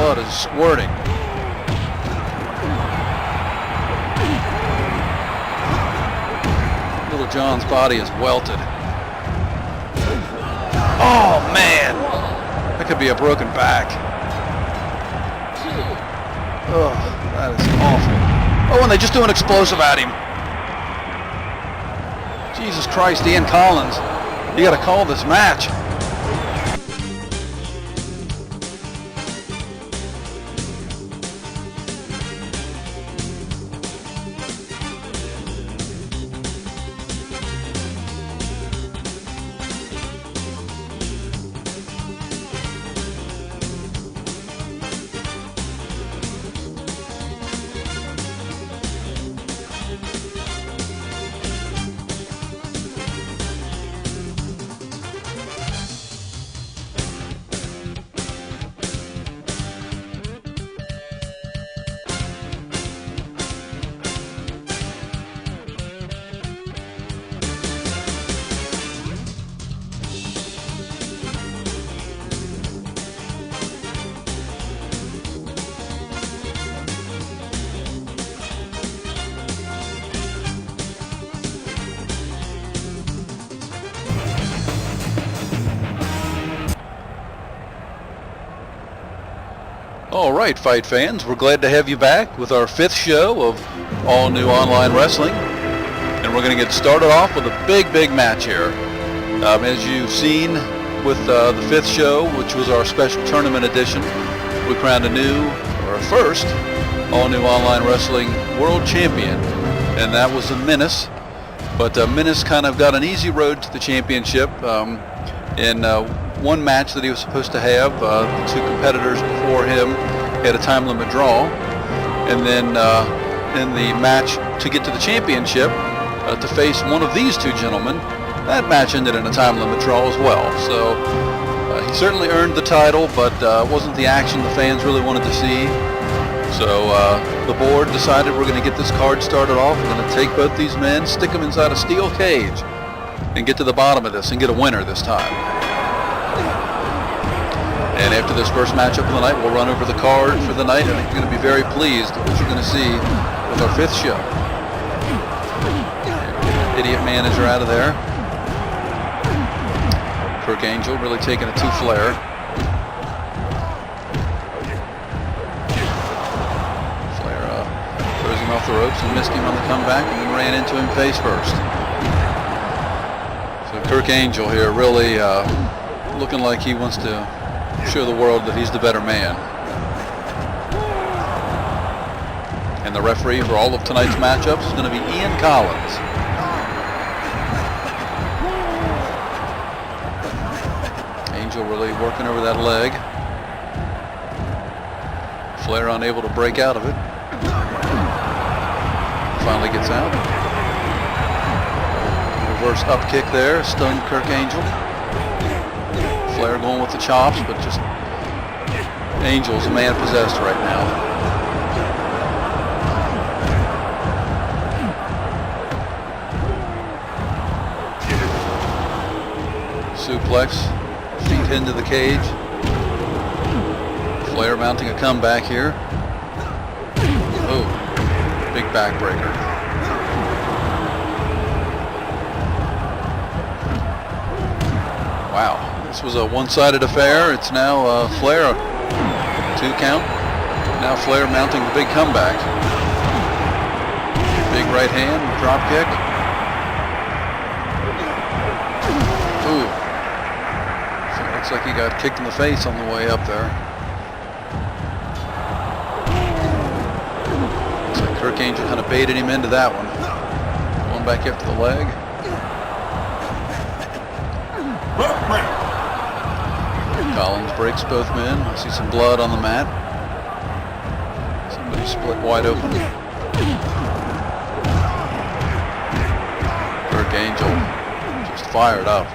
blood is squirting. Little John's body is welted. Oh man, that could be a broken back. Oh, that is awful. Oh, and they just do an explosive at him. Jesus Christ, Ian Collins, you got to call this match. All right, fight fans, we're glad to have you back with our 5th show of all new online wrestling. And we're going to get started off with a big match here. As you've seen with the 5th show, which was our special tournament edition, we crowned our first all new online wrestling world champion. And that was the Menace. But Menace kind of got an easy road to the championship. In one match that he was supposed to have, the 2 competitors before him had a time limit draw, and then in the match to get to the championship to face one of these 2 gentlemen, that match ended in a time limit draw as well. So he certainly earned the title, but wasn't the action the fans really wanted to see. So the board decided we're going to get this card started off. We're going to take both these men, stick them inside a steel cage, and get to the bottom of this and get a winner this time. And after this first matchup of the night, we'll run over the card for the night, and you're going to be very pleased with what you're going to see with our 5th show. Idiot manager out of there. Kirk Angel really taking it to Flair. Flair throws him off the ropes and missed him on the comeback, and then ran into him face first. So Kirk Angel here really looking like he wants to show the world that he's the better man. And the referee for all of tonight's matchups is going to be Ian Collins. Angel really working over that leg. Flair unable to break out of it. Finally gets out. Reverse up kick there, stunned Kirk Angel. Flair going with the chops, but just Angel's a man possessed right now. Suplex, feet into the cage. Flair mounting a comeback here. Oh, big backbreaker. Wow. This was a one-sided affair. It's now Flair, 2 count. Now Flair mounting the big comeback. Big right hand, drop kick. Ooh. So it looks like he got kicked in the face on the way up there. Looks like Kirk Angel kind of baited him into that one. Going back after the leg. Collins breaks both men. I see some blood on the mat. Somebody split wide open. Kirk Angel just fired up.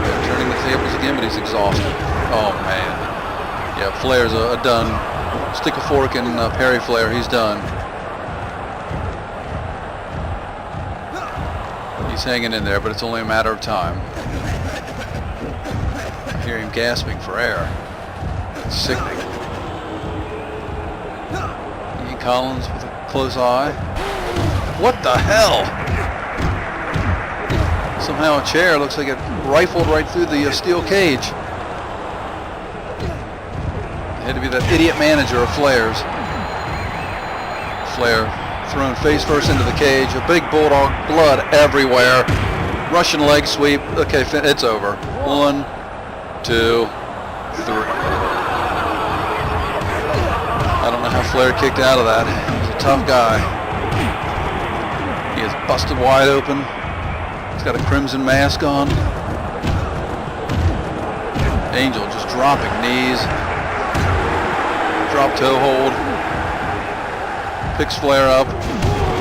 They're turning the tables again, but he's exhausted. Oh man. Yeah, Flair's a done. Stick a fork in Perry Flair. He's done. He's hanging in there, but it's only a matter of time. hear him gasping for air. It's sickening. Ian Collins with a close eye. What the hell? Somehow a chair looks like it rifled right through the steel cage. Had to be that idiot manager of Flair's. Flair thrown face first into the cage. A big bulldog, blood everywhere. Russian leg sweep. Okay, it's over. 1, 2, 3. I don't know how Flair kicked out of that. He's a tough guy. He is busted wide open. He's got a crimson mask on. Angel just dropping knees. Drop toe hold. Picks Flair up.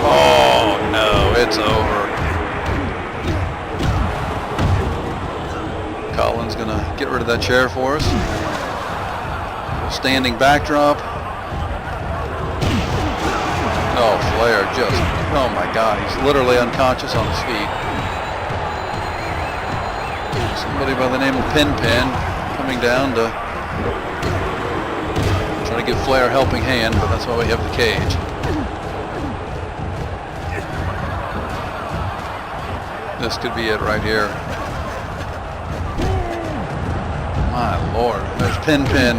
Oh no, it's over. Collins gonna get rid of that chair for us. Standing backdrop. Oh, Flair just, oh my God, he's literally unconscious on his feet. Somebody by the name of Pippin coming down to try to give Flair a helping hand, but that's why we have the cage. This could be it right here. My Lord, there's Pippin.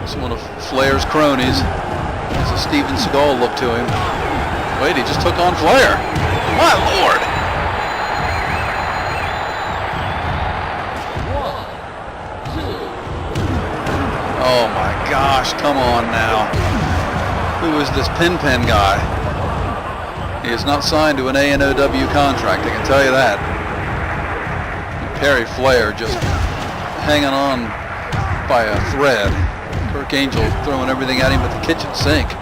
It's one of Flair's cronies. Has a Steven Seagal look to him. Wait, he just took on Flair. My Lord! Oh my gosh, come on now. Who is this Pippin guy? He is not signed to an A&OW contract, I can tell you that. And Perry Flair just hanging on by a thread. Kirk Angel throwing everything at him at the kitchen sink.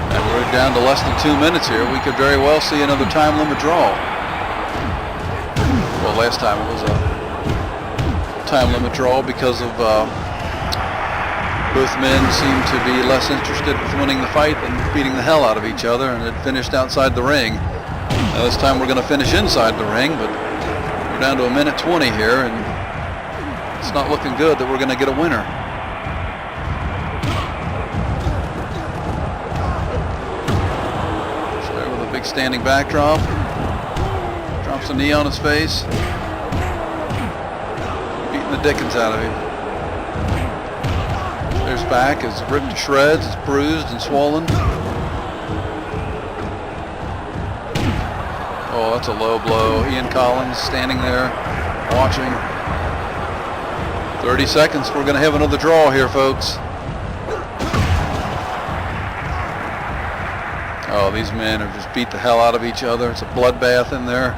And we're down to less than 2 minutes here. We could very well see another time limit draw. Well, last time it was a time limit draw because of both men seemed to be less interested in winning the fight than beating the hell out of each other, and it finished outside the ring. Now this time we're going to finish inside the ring, but we're down to 1:20 here, and it's not looking good that we're going to get a winner. Flair with a big standing backdrop. Drops a knee on his face. Beating the dickens out of him. Flair's back is ripped to shreds, it's bruised and swollen. Oh, that's a low blow. Ian Collins standing there, watching. 30 seconds, we're going to have another draw here, folks. Oh, these men have just beat the hell out of each other. It's a bloodbath in there.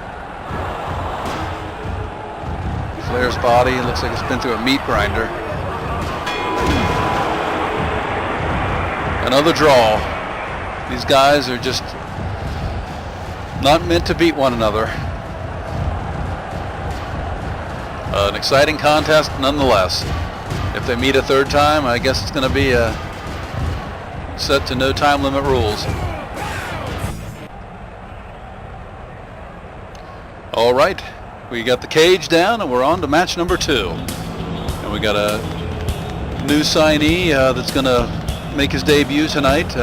Flair's body looks like it's been through a meat grinder. Another draw. These guys are just not meant to beat one another. An exciting contest nonetheless. If they meet a third time, I guess it's going to be set to no time limit rules. All right, we got the cage down and we're on to match number 2. And we got a new signee that's going to make his debut tonight.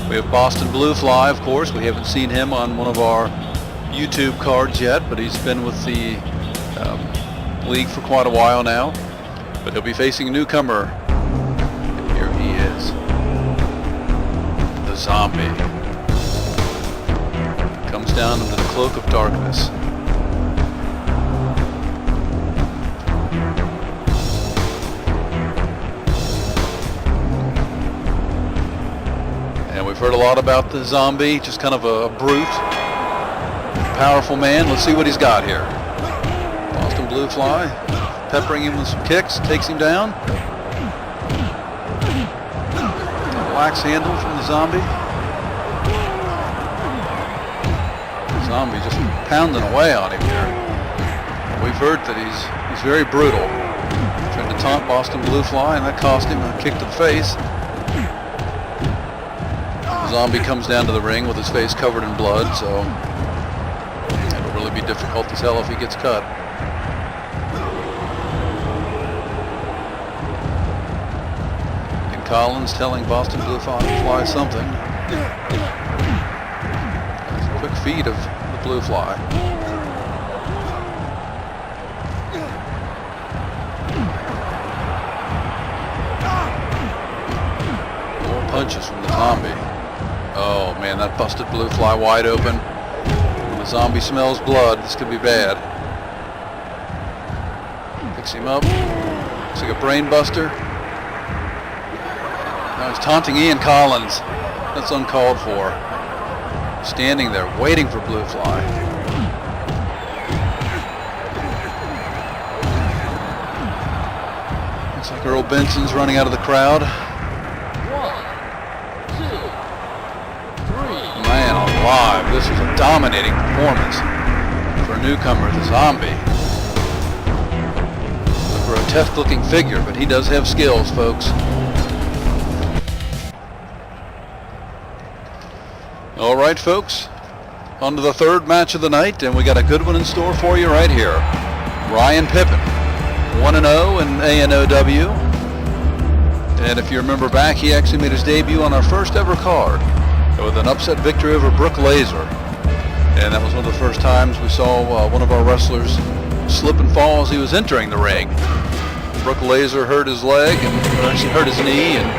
We have Boston Bluefly, of course. We haven't seen him on one of our YouTube cards yet, but he's been with the league for quite a while now. But he'll be facing a newcomer. Here he is, the Zombie. Comes down into the cloak of darkness. We've heard a lot about the Zombie, just kind of a brute, powerful man. Let's see what he's got here. Boston Bluefly, peppering him with some kicks, takes him down. Wax handle from the Zombie. The Zombie just pounding away on him here. We've heard that he's very brutal. Tried to taunt Boston Bluefly, and that cost him a kick to the face. Zombie comes down to the ring with his face covered in blood, so it'll really be difficult to tell if he gets cut. And Collins telling Boston Bluefly something. That's a quick feed of the Bluefly. More punches from the Zombie. Oh man, that busted Bluefly wide open. When the Zombie smells blood, this could be bad. Picks him up. Looks like a brain buster. Now he's taunting Ian Collins. That's uncalled for. Standing there waiting for Bluefly. Looks like Earl Benson's running out of the crowd. Man alive, this was a dominating performance for a newcomer, the Zombie. A grotesque looking figure, but he does have skills, folks. All right, folks, on to the third match of the night, and we got a good one in store for you right here. Ryan Pippin, 1-0 in ANOW. And if you remember back, he actually made his debut on our first ever card with an upset victory over Brook Laser. And that was one of the first times we saw one of our wrestlers slip and fall as he was entering the ring. Brook Laser hurt his leg, and actually hurt his knee, and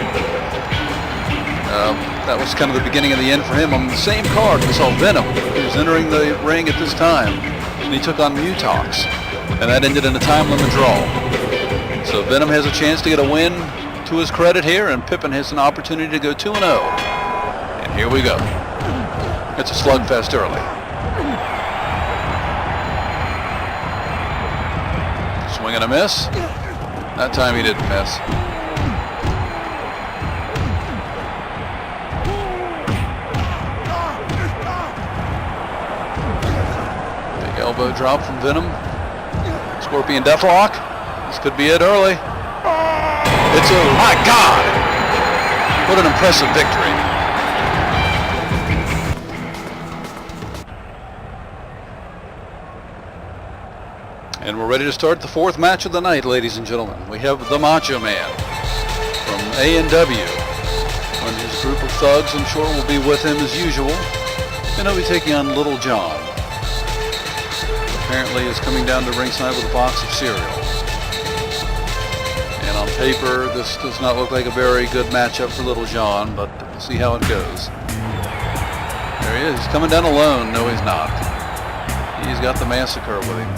that was kind of the beginning of the end for him. On the same card, we saw Venom, who was entering the ring at this time, and he took on Mutox, and that ended in a time limit draw. So Venom has a chance to get a win to his credit here, and Pippin has an opportunity to go 2-0. And here we go. It's a slugfest early. Swing and a miss. That time he didn't miss. Big elbow drop from Venom. Scorpion Deathlock. This could be it early. It's a, my God! What an impressive victory. And we're ready to start the fourth match of the night, ladies and gentlemen. We have the Macho Man from A&W. And his group of thugs, I'm sure, will be with him as usual. And he'll be taking on Little John. Apparently is coming down to ringside with a box of cereal. And on paper, this does not look like a very good matchup for Little John, but we'll see how it goes. There he is. He's coming down alone. No, he's not. He's got the Massacre with him.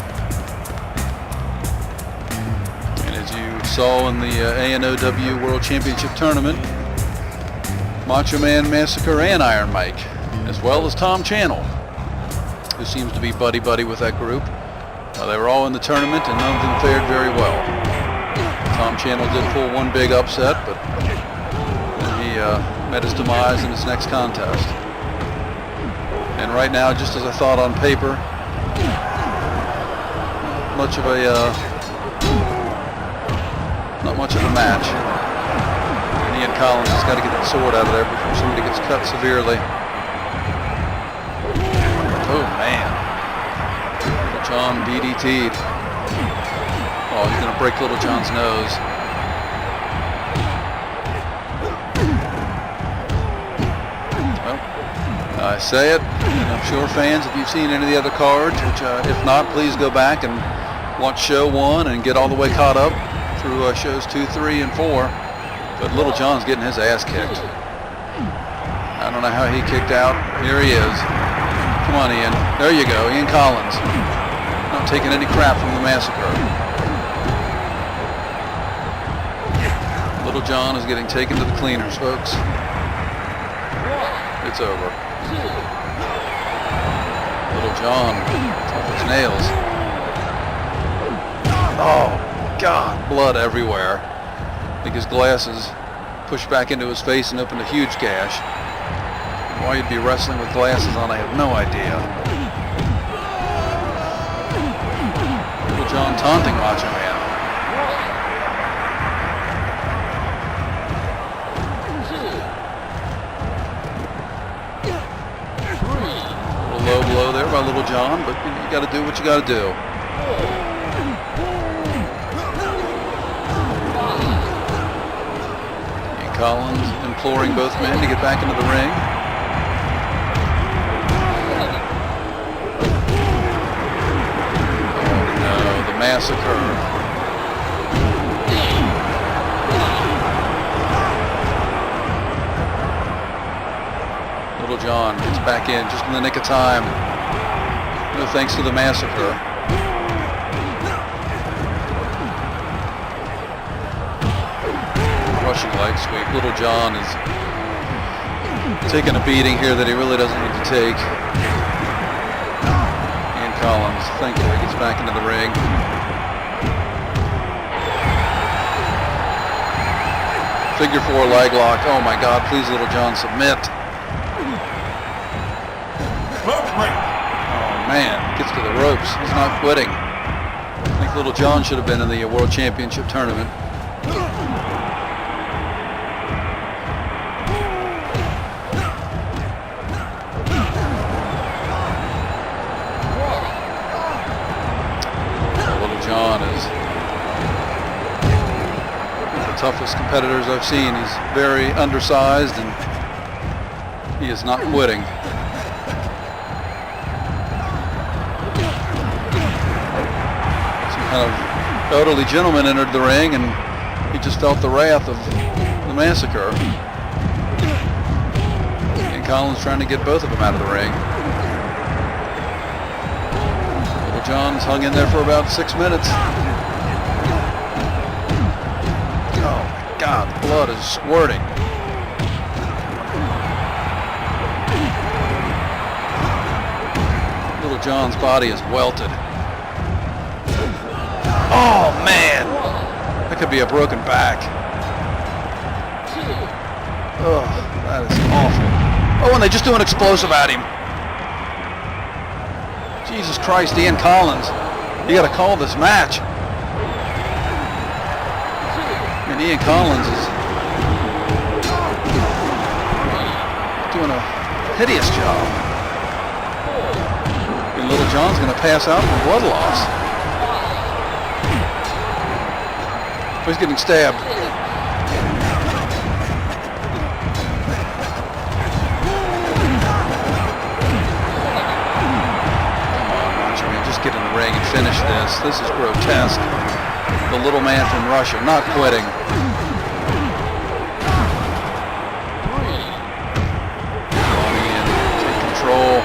Saw in the ANOW World Championship Tournament, Macho Man, Massacre, and Iron Mike, as well as Tom Channel, who seems to be buddy-buddy with that group. They were all in the tournament, and none of them fared very well. Tom Channel did pull one big upset, but then he met his demise in his next contest. And right now, just as I thought on paper, not much of a match. And Ian Collins has got to get that sword out of there before somebody gets cut severely. Oh man. Little John DDT'd. Oh, he's going to break Little John's nose. Well, I say it, and I'm sure fans, if you've seen any of the other cards, which if not, please go back and watch show 1 and get all the way caught up through shows 2, 3, and 4, but Little John's getting his ass kicked. I don't know how he kicked out. Here he is. Come on, Ian. There you go, Ian Collins. Not taking any crap from the Massacre. Little John is getting taken to the cleaners, folks. It's over. Little John, tough as nails. Oh, God, blood everywhere. I think his glasses pushed back into his face and opened a huge gash. Why you'd be wrestling with glasses on, I have no idea. Little John taunting Macho Man. by Little John, but you got to do what you got to do. And Collins imploring both men to get back into the ring. Oh no, the massacre. Little John gets back in just in the nick of time. No thanks to the massacre. Russian leg sweep. Little John is taking a beating here that he really doesn't need to take. And Collins, thankfully, gets back into the ring. Figure 4 leg lock. Oh my God, please Little John submit. Oh man, gets to the ropes. He's not quitting. I think Little John should have been in the World Championship tournament. Little John is one of the toughest competitors I've seen. He's very undersized and he is not quitting. Kind of elderly gentleman entered the ring and he just felt the wrath of the massacre. And Collins trying to get both of them out of the ring. Little John's hung in there for about 6 minutes. Oh my God, the blood is squirting. Little John's body is welted. Oh man, that could be a broken back. Oh, that is awful. Oh, and they just do an explosive at him. Jesus Christ, Ian Collins, you got to call this match. And Ian Collins is doing a hideous job. And Little John's going to pass out from blood loss. He's getting stabbed. Macho Man, just get in the ring and finish this. This is grotesque. The little man from Russia, not quitting. Take control.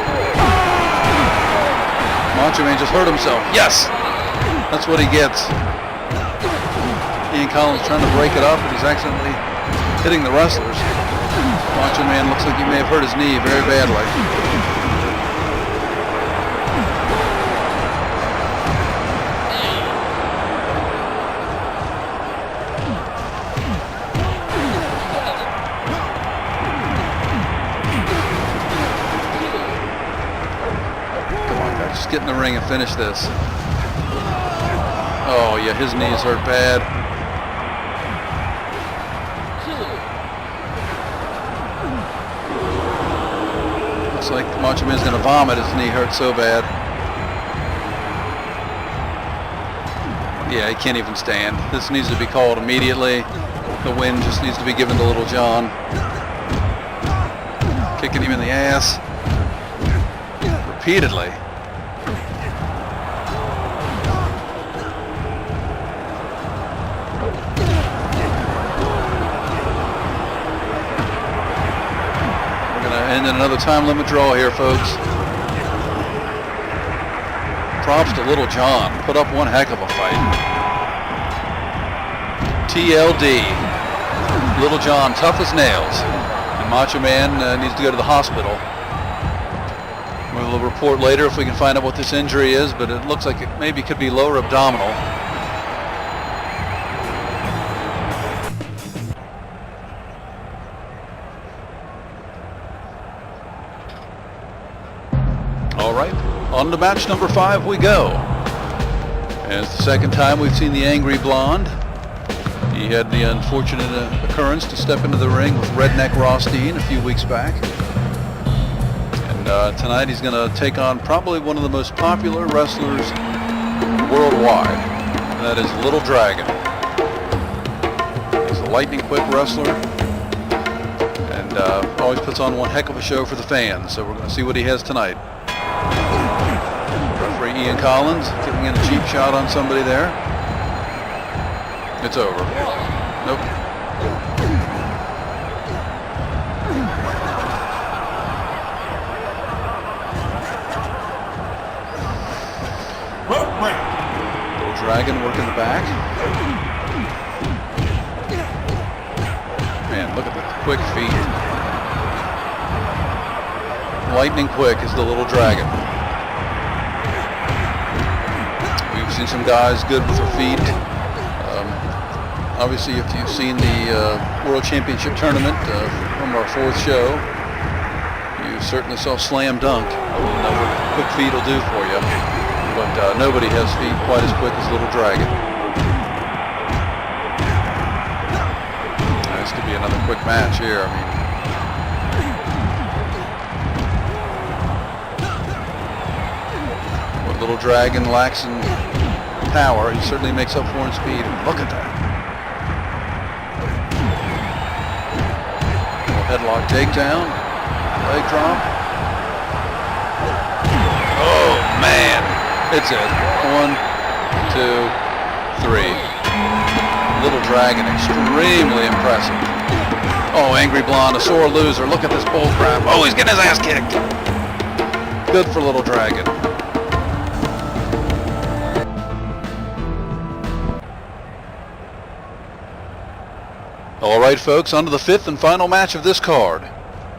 Macho Man just hurt himself. Yes! That's what he gets. Ian Collins trying to break it up, but he's accidentally hitting the wrestlers. Macho Man looks like he may have hurt his knee very badly. Come on, guys, just get in the ring and finish this. Oh yeah, his knees hurt bad. Looks like Macho Man's going to vomit. His knee hurts so bad. Yeah, he can't even stand. This needs to be called immediately. The win just needs to be given to Little John. Kicking him in the ass. Repeatedly. And then another time limit draw here, folks. Props to Little John. Put up one heck of a fight. TLD. Little John, tough as nails. And Macho Man needs to go to the hospital. We'll report later if we can find out what this injury is, but it looks like it maybe could be lower abdominal. All right, on to match number 5 we go. And it's the second time we've seen the Angry Blonde. He had the unfortunate occurrence to step into the ring with Redneck Rothstein a few weeks back. And tonight he's going to take on probably one of the most popular wrestlers worldwide, and that is Little Dragon. He's a lightning quick wrestler, and always puts on one heck of a show for the fans, so we're going to see what he has tonight. Referee Ian Collins getting in a cheap shot on somebody there. It's over. Nope. Little Dragon working the back. Man, look at the quick feet. Lightning quick is the Little Dragon. We've seen some guys good with their feet. Obviously, if you've seen the World Championship Tournament from our 4th show, you certainly saw Slam Dunk. You know what quick feet will do for you. But nobody has feet quite as quick as Little Dragon. This could be another quick match here. I mean, what Little Dragon lacks in power, he certainly makes up for in speed. Look at that. Headlock takedown, leg drop. Oh man, it's it. 1, 2, 3. Little Dragon, extremely impressive. Oh, Angry Blonde, a sore loser. Look at this bull crap. Oh, he's getting his ass kicked. Good for Little Dragon. All right, folks, on to the 5th and final match of this card.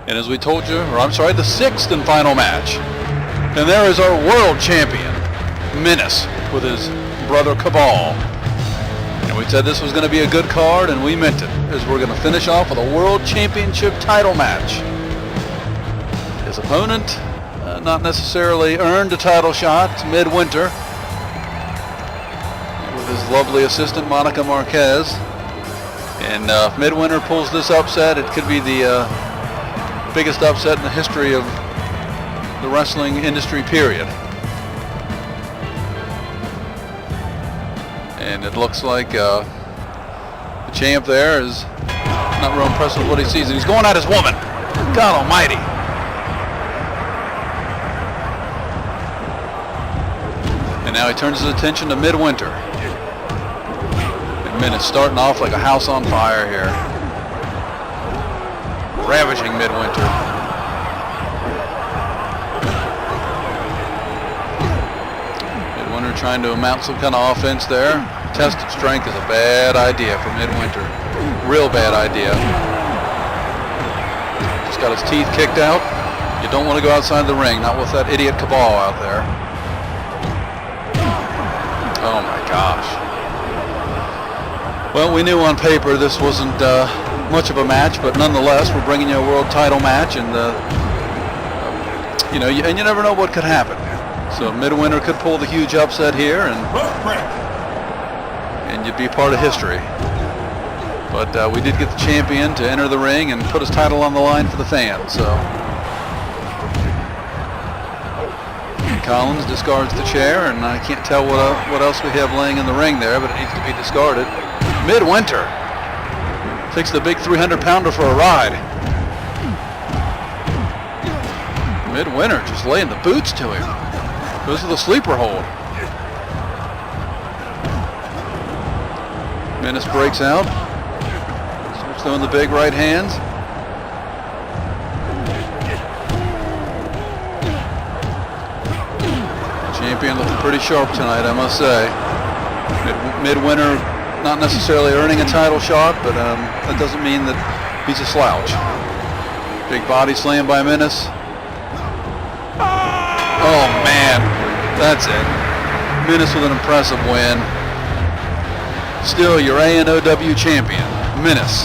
And as we told you, or I'm sorry, the 6th and final match. And there is our world champion, Menace, with his brother Cabal. And we said this was going to be a good card, and we meant it, as we're going to finish off with a world championship title match. His opponent, not necessarily earned a title shot, Midwinter, with his lovely assistant, Monica Marquez. And if Midwinter pulls this upset, it could be the biggest upset in the history of the wrestling industry, period. And it looks like the champ there is not real impressed with what he sees. And he's going at his woman. God almighty. And now he turns his attention to Midwinter. Menace starting off like a house on fire here. Ravaging Midwinter. Midwinter trying to mount some kind of offense there. Tested strength is a bad idea for Midwinter. Real bad idea. Just got his teeth kicked out. You don't want to go outside the ring, not with that idiot Cabal out there. Oh my gosh. Well, we knew on paper this wasn't much of a match, but nonetheless, we're bringing you a world title match, and you know, and you never know what could happen. So Midwinter could pull the huge upset here, and you'd be part of history. But we did get the champion to enter the ring and put his title on the line for the fans. So Collins discards the chair, and I can't tell what else we have laying in the ring there, but it needs to be discarded. Midwinter takes the big 300-pounder for a ride. Midwinter just laying the boots to him. Goes to the sleeper hold. Menace breaks out. Starts throwing the big right hands. Champion looking pretty sharp tonight, I must say. Midwinter not necessarily earning a title shot, but that doesn't mean that he's a slouch. Big body slam by Menace. Oh man, that's it. Menace with an impressive win. Still your ANOW champion, Menace.